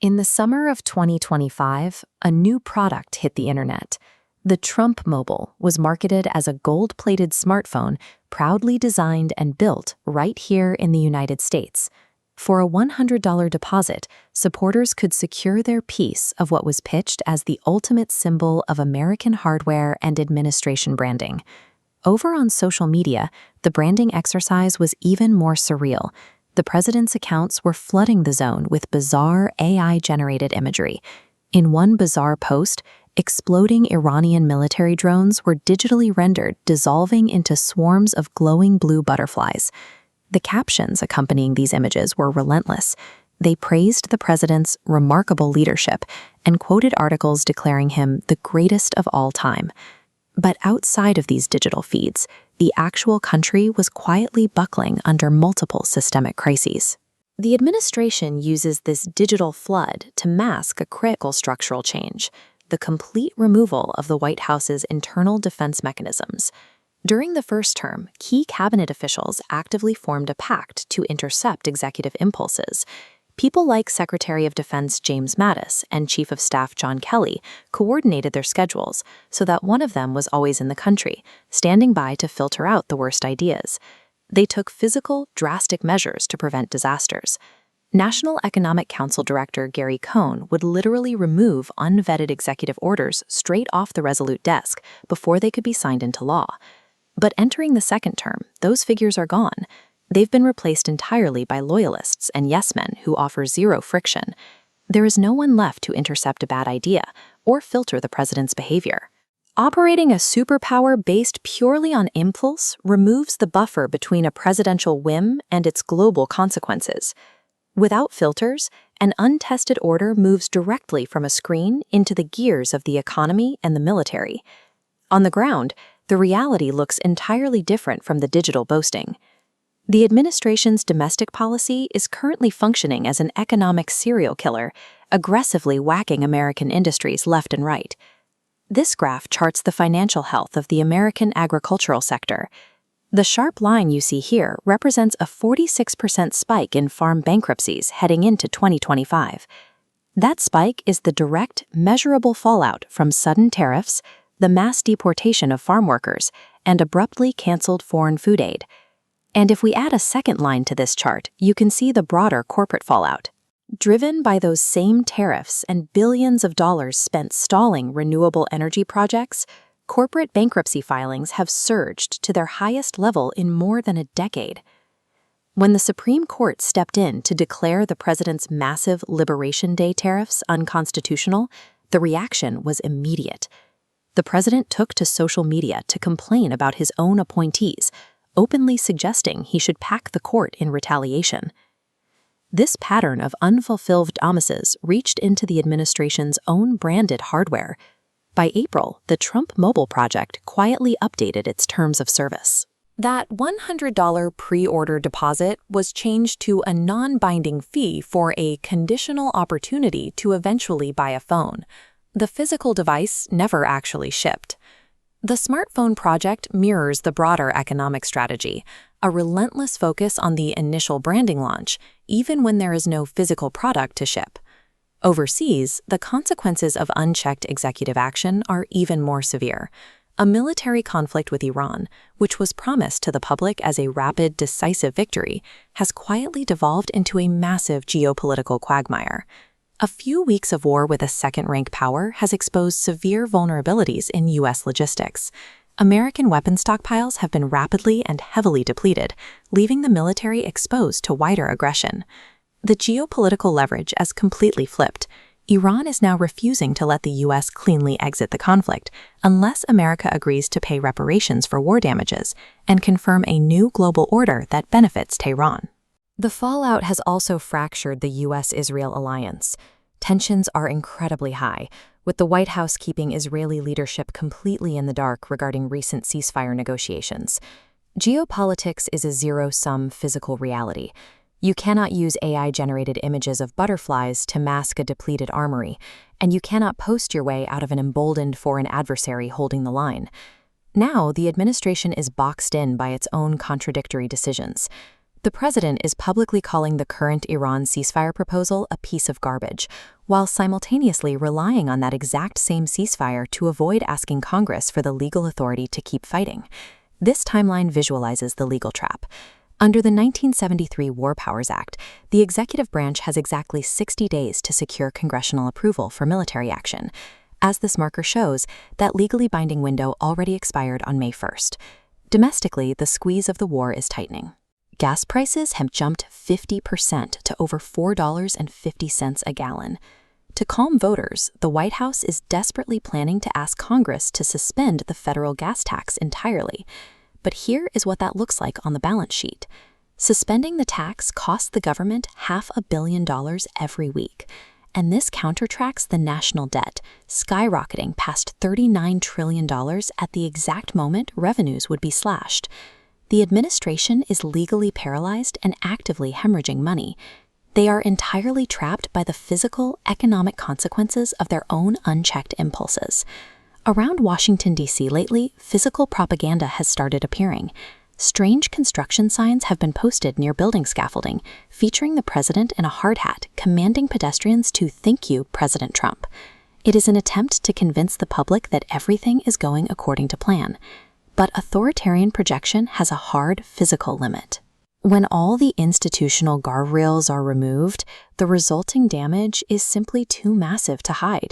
In the summer of 2025, a new product hit the internet. The Trump Mobile was marketed as a gold-plated smartphone proudly designed and built right here in the United States. For a $100 deposit, supporters could secure their piece of what was pitched as the ultimate symbol of American hardware and administration branding. Over on social media, the branding exercise was even more surreal. The president's accounts were flooding the zone with bizarre AI-generated imagery. In one bizarre post, exploding Iranian military drones were digitally rendered, dissolving into swarms of glowing blue butterflies. The captions accompanying these images were relentless. They praised the president's remarkable leadership and quoted articles declaring him the greatest of all time. But outside of these digital feeds, the actual country was quietly buckling under multiple systemic crises. The administration uses this digital flood to mask a critical structural change: the complete removal of the White House's internal defense mechanisms. During the first term, key cabinet officials actively formed a pact to intercept executive impulses. People like Secretary of Defense James Mattis and Chief of Staff John Kelly coordinated their schedules so that one of them was always in the country, standing by to filter out the worst ideas. They took physical, drastic measures to prevent disasters. National Economic Council Director Gary Cohn would literally remove unvetted executive orders straight off the Resolute desk before they could be signed into law. But entering the second term, those figures are gone. They've been replaced entirely by loyalists and yes-men who offer zero friction. There is no one left to intercept a bad idea or filter the president's behavior. Operating a superpower based purely on impulse removes the buffer between a presidential whim and its global consequences. Without filters, an untested order moves directly from a screen into the gears of the economy and the military. On the ground, the reality looks entirely different from the digital boasting. The administration's domestic policy is currently functioning as an economic serial killer, aggressively whacking American industries left and right. This graph charts the financial health of the American agricultural sector. The sharp line you see here represents a 46% spike in farm bankruptcies heading into 2025. That spike is the direct, measurable fallout from sudden tariffs, the mass deportation of farm workers, and abruptly canceled foreign food aid. And if we add a second line to this chart, you can see the broader corporate fallout. Driven by those same tariffs and billions of dollars spent stalling renewable energy projects, corporate bankruptcy filings have surged to their highest level in more than a decade. When the Supreme Court stepped in to declare the president's massive Liberation Day tariffs unconstitutional, the reaction was immediate. The president took to social media to complain about his own appointees, openly suggesting he should pack the court in retaliation. This pattern of unfulfilled promises reached into the administration's own branded hardware. By April, the Trump Mobile project quietly updated its terms of service. That $100 pre-order deposit was changed to a non-binding fee for a conditional opportunity to eventually buy a phone. The physical device never actually shipped. The smartphone project mirrors the broader economic strategy, a relentless focus on the initial branding launch, even when there is no physical product to ship. Overseas, the consequences of unchecked executive action are even more severe. A military conflict with Iran, which was promised to the public as a rapid, decisive victory, has quietly devolved into a massive geopolitical quagmire. A few weeks of war with a second-rank power has exposed severe vulnerabilities in U.S. logistics. American weapon stockpiles have been rapidly and heavily depleted, leaving the military exposed to wider aggression. The geopolitical leverage has completely flipped. Iran is now refusing to let the U.S. cleanly exit the conflict unless America agrees to pay reparations for war damages and confirm a new global order that benefits Tehran. The fallout has also fractured the U.S.-Israel alliance. Tensions are incredibly high, with the White House keeping Israeli leadership completely in the dark regarding recent ceasefire negotiations. Geopolitics is a zero-sum physical reality. You cannot use AI-generated images of butterflies to mask a depleted armory, and you cannot post your way out of an emboldened foreign adversary holding the line. Now, the administration is boxed in by its own contradictory decisions. The president is publicly calling the current Iran ceasefire proposal a piece of garbage, while simultaneously relying on that exact same ceasefire to avoid asking Congress for the legal authority to keep fighting. This timeline visualizes the legal trap. Under the 1973 War Powers Act, the executive branch has exactly 60 days to secure congressional approval for military action. As this marker shows, that legally binding window already expired on May 1st. Domestically, the squeeze of the war is tightening. Gas prices have jumped 50% to over $4.50 a gallon. To calm voters, the White House is desperately planning to ask Congress to suspend the federal gas tax entirely. But here is what that looks like on the balance sheet. Suspending the tax costs the government $500 million every week. And this countertracts the national debt, skyrocketing past $39 trillion at the exact moment revenues would be slashed. The administration is legally paralyzed and actively hemorrhaging money. They are entirely trapped by the physical, economic consequences of their own unchecked impulses. Around Washington, D.C. lately, physical propaganda has started appearing. Strange construction signs have been posted near building scaffolding, featuring the president in a hard hat, commanding pedestrians to "Thank you, President Trump." It is an attempt to convince the public that everything is going according to plan. But authoritarian projection has a hard physical limit. When all the institutional guardrails are removed, the resulting damage is simply too massive to hide.